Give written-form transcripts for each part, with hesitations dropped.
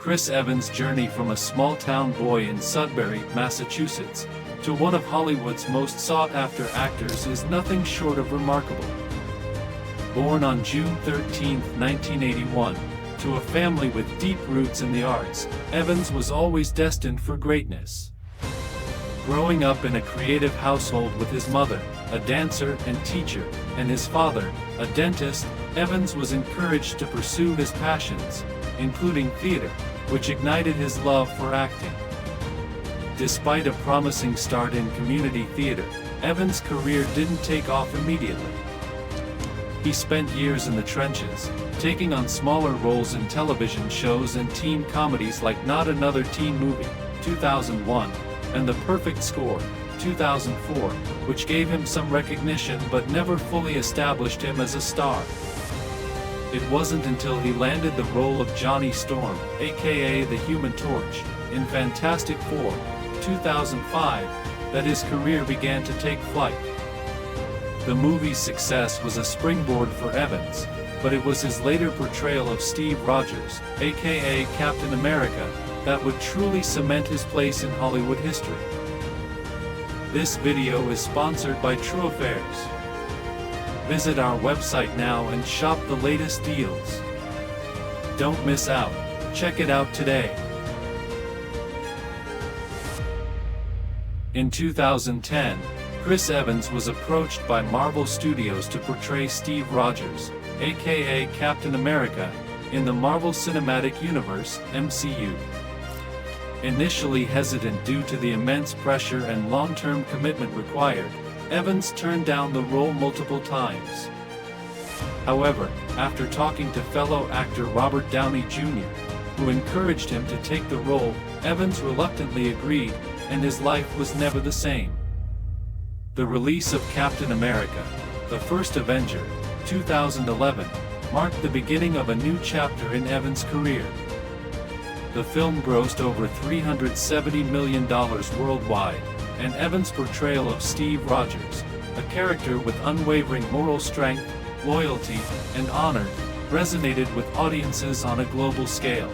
Chris Evans' journey from a small-town boy in Sudbury, Massachusetts, to one of Hollywood's most sought-after actors is nothing short of remarkable. Born on June 13, 1981, to a family with deep roots in the arts, Evans was always destined for greatness. Growing up in a creative household with his mother, a dancer and teacher, and his father, a dentist, Evans was encouraged to pursue his passions, including theater, which ignited his love for acting. Despite a promising start in community theater, Evans' career didn't take off immediately. He spent years in the trenches, taking on smaller roles in television shows and teen comedies like Not Another Teen Movie, 2001, and The Perfect Score, 2004, which gave him some recognition but never fully established him as a star. It wasn't until he landed the role of Johnny Storm, aka the Human Torch, in Fantastic Four, 2005, that his career began to take flight. The movie's success was a springboard for Evans, but it was his later portrayal of Steve Rogers, aka Captain America, that would truly cement his place in Hollywood history. This video is sponsored by True Affairs. Visit our website now and shop the latest deals. Don't miss out. Check it out today. In 2010, Chris Evans was approached by Marvel Studios to portray Steve Rogers, aka Captain America, in the Marvel Cinematic Universe, MCU. Initially hesitant due to the immense pressure and long-term commitment required, Evans turned down the role multiple times. However, after talking to fellow actor Robert Downey Jr., who encouraged him to take the role, Evans reluctantly agreed, and his life was never the same. The release of Captain America, The First Avenger, 2011, marked the beginning of a new chapter in Evans' career. The film grossed over $370 million worldwide, and Evans' portrayal of Steve Rogers, a character with unwavering moral strength, loyalty, and honor, resonated with audiences on a global scale.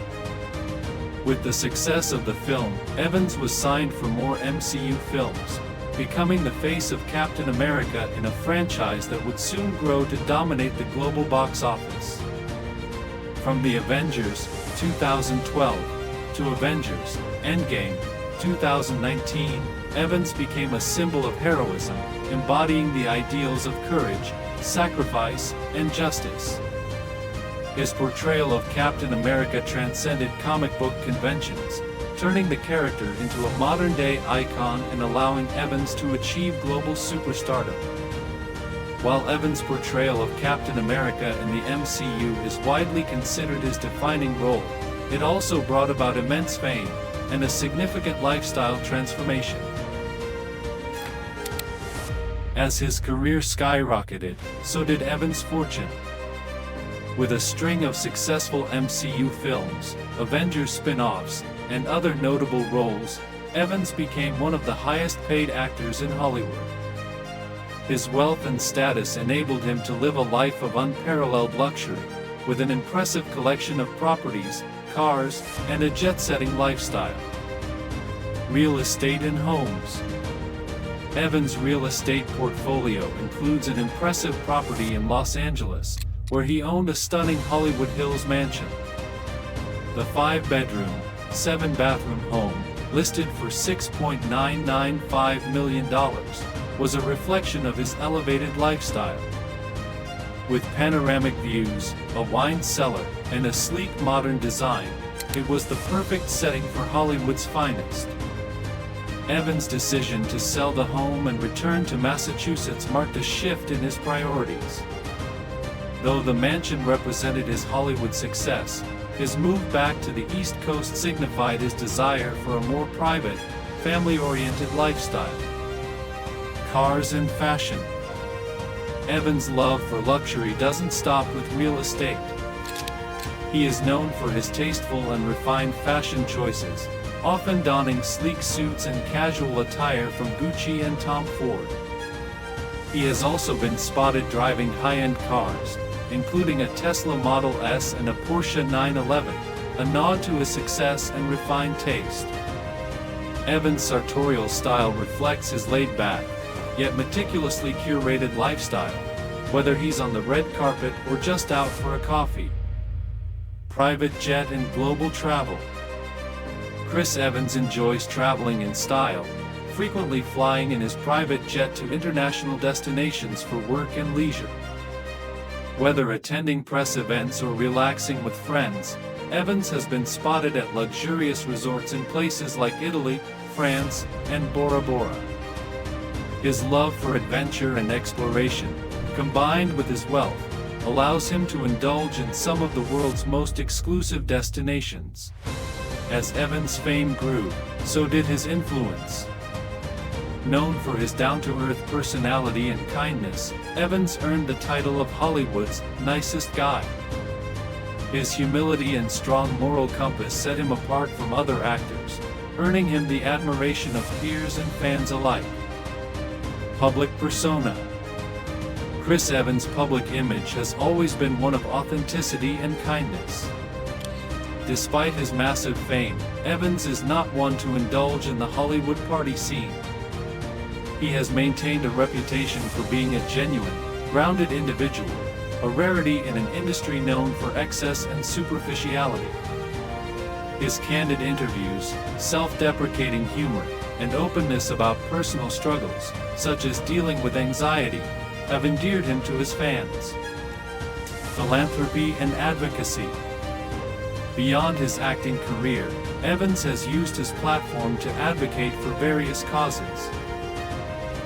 With the success of the film, Evans was signed for more MCU films, becoming the face of Captain America in a franchise that would soon grow to dominate the global box office. From The Avengers, 2012, to Avengers, Endgame, 2019, Evans became a symbol of heroism, embodying the ideals of courage, sacrifice, and justice. His portrayal of Captain America transcended comic book conventions, turning the character into a modern-day icon and allowing Evans to achieve global superstardom. While Evans' portrayal of Captain America in the MCU is widely considered his defining role, it also brought about immense fame and a significant lifestyle transformation. As his career skyrocketed, so did Evans' fortune. With a string of successful MCU films, Avengers spin-offs, and other notable roles, Evans became one of the highest-paid actors in Hollywood. His wealth and status enabled him to live a life of unparalleled luxury, with an impressive collection of properties, cars, and a jet-setting lifestyle. Real estate and homes. Evans' real estate portfolio includes an impressive property in Los Angeles, where he owned a stunning Hollywood Hills mansion. The 5-bedroom, 7-bathroom home, listed for $6.995 million, was a reflection of his elevated lifestyle. With panoramic views, a wine cellar, and a sleek modern design, it was the perfect setting for Hollywood's finest. Evans' decision to sell the home and return to Massachusetts marked a shift in his priorities. Though the mansion represented his Hollywood success, his move back to the East Coast signified his desire for a more private, family-oriented lifestyle. Cars and fashion. Evans' love for luxury doesn't stop with real estate. He is known for his tasteful and refined fashion choices, often donning sleek suits and casual attire from Gucci and Tom Ford. He has also been spotted driving high-end cars, including a Tesla Model S and a Porsche 911, a nod to his success and refined taste. Evans' sartorial style reflects his laid-back, yet meticulously curated lifestyle, whether he's on the red carpet or just out for a coffee. Private jet and global travel. Chris Evans enjoys traveling in style, frequently flying in his private jet to international destinations for work and leisure. Whether attending press events or relaxing with friends, Evans has been spotted at luxurious resorts in places like Italy, France, and Bora Bora. His love for adventure and exploration, combined with his wealth, allows him to indulge in some of the world's most exclusive destinations. As Evans' fame grew, so did his influence. Known for his down-to-earth personality and kindness, Evans earned the title of Hollywood's nicest guy. His humility and strong moral compass set him apart from other actors, earning him the admiration of peers and fans alike. Public persona. Chris Evans' public image has always been one of authenticity and kindness. Despite his massive fame, Evans is not one to indulge in the Hollywood party scene. He has maintained a reputation for being a genuine, grounded individual, a rarity in an industry known for excess and superficiality. His candid interviews, self-deprecating humor, and openness about personal struggles, such as dealing with anxiety, have endeared him to his fans. Philanthropy and advocacy. Beyond his acting career, Evans has used his platform to advocate for various causes.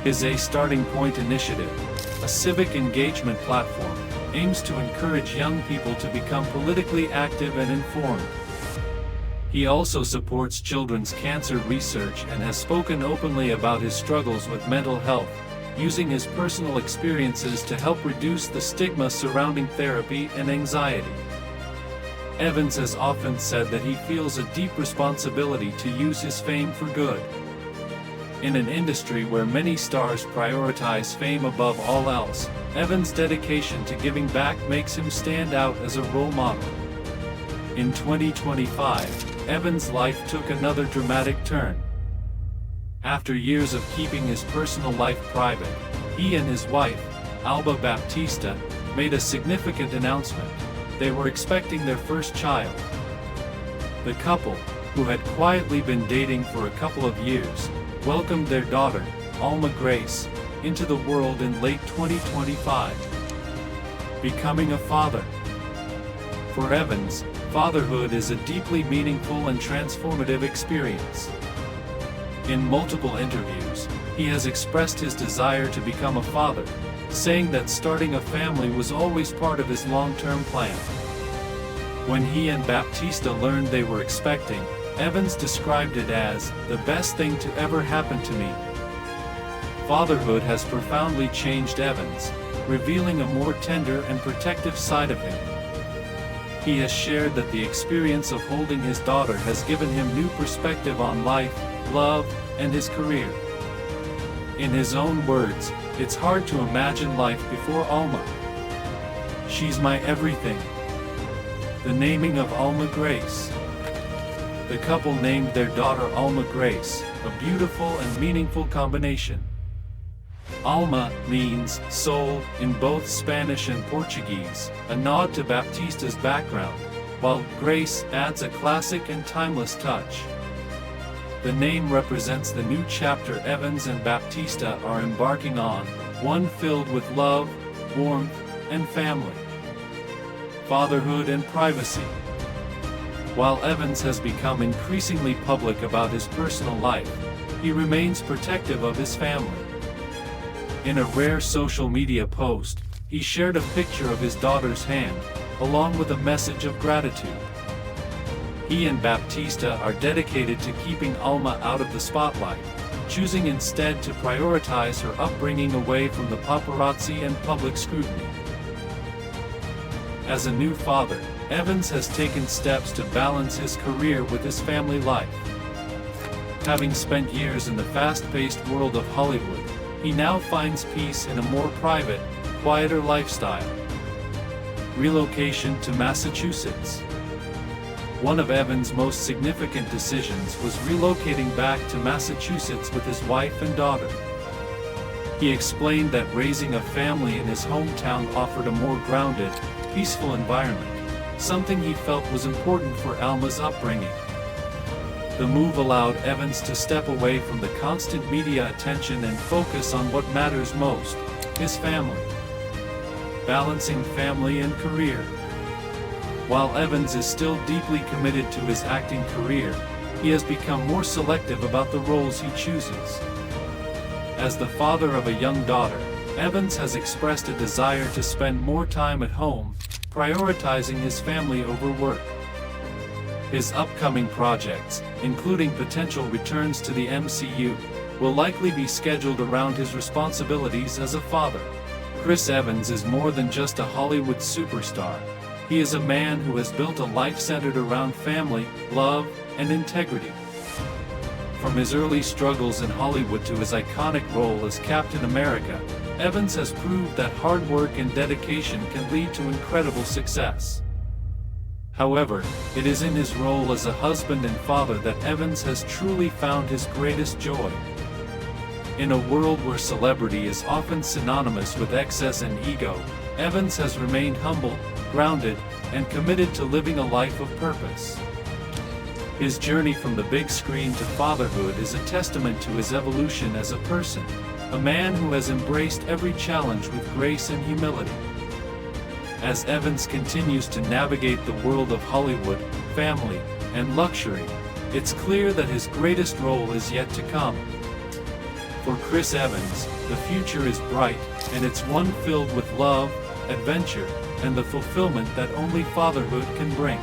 His A Starting Point initiative, a civic engagement platform, aims to encourage young people to become politically active and informed. He also supports children's cancer research and has spoken openly about his struggles with mental health, using his personal experiences to help reduce the stigma surrounding therapy and anxiety. Evans has often said that he feels a deep responsibility to use his fame for good. In an industry where many stars prioritize fame above all else, Evans' dedication to giving back makes him stand out as a role model. In 2025, Evans' life took another dramatic turn. After years of keeping his personal life private, he and his wife, Alba Baptista, made a significant announcement. They were expecting their first child. The couple, who had quietly been dating for a couple of years, welcomed their daughter, Alma Grace, into the world in late 2025. Becoming a father. For Evans, fatherhood is a deeply meaningful and transformative experience. In multiple interviews, he has expressed his desire to become a father, saying that starting a family was always part of his long-term plan. When he and Baptista learned they were expecting, Evans described it as the best thing to ever happen to me. Fatherhood has profoundly changed Evans, revealing a more tender and protective side of him. He has shared that the experience of holding his daughter has given him new perspective on life, love, and his career. In his own words, "It's hard to imagine life before Alma. She's my everything." The naming of Alma Grace. The couple named their daughter Alma Grace, a beautiful and meaningful combination. Alma means soul in both Spanish and Portuguese, a nod to Baptista's background, while Grace adds a classic and timeless touch. The name represents the new chapter Evans and Baptista are embarking on, one filled with love, warmth, and family. Fatherhood and privacy. While Evans has become increasingly public about his personal life, he remains protective of his family. In a rare social media post, he shared a picture of his daughter's hand, along with a message of gratitude. He and Baptista are dedicated to keeping Alma out of the spotlight, choosing instead to prioritize her upbringing away from the paparazzi and public scrutiny. As a new father, Evans has taken steps to balance his career with his family life. Having spent years in the fast-paced world of Hollywood, he now finds peace in a more private, quieter lifestyle. Relocation to Massachusetts. One of Evans' most significant decisions was relocating back to Massachusetts with his wife and daughter. He explained that raising a family in his hometown offered a more grounded, peaceful environment, something he felt was important for Alma's upbringing. The move allowed Evans to step away from the constant media attention and focus on what matters most, his family. Balancing family and career. While Evans is still deeply committed to his acting career, he has become more selective about the roles he chooses. As the father of a young daughter, Evans has expressed a desire to spend more time at home, prioritizing his family over work. His upcoming projects, including potential returns to the MCU, will likely be scheduled around his responsibilities as a father. Chris Evans is more than just a Hollywood superstar. He is a man who has built a life centered around family, love, and integrity. From his early struggles in Hollywood to his iconic role as Captain America, Evans has proved that hard work and dedication can lead to incredible success. However, it is in his role as a husband and father that Evans has truly found his greatest joy. In a world where celebrity is often synonymous with excess and ego, Evans has remained humble, grounded, and committed to living a life of purpose. His journey from the big screen to fatherhood is a testament to his evolution as a person, a man who has embraced every challenge with grace and humility. As Evans continues to navigate the world of Hollywood, family, and luxury, it's clear that his greatest role is yet to come. For Chris Evans, the future is bright, and it's one filled with love, adventure, and the fulfillment that only fatherhood can bring.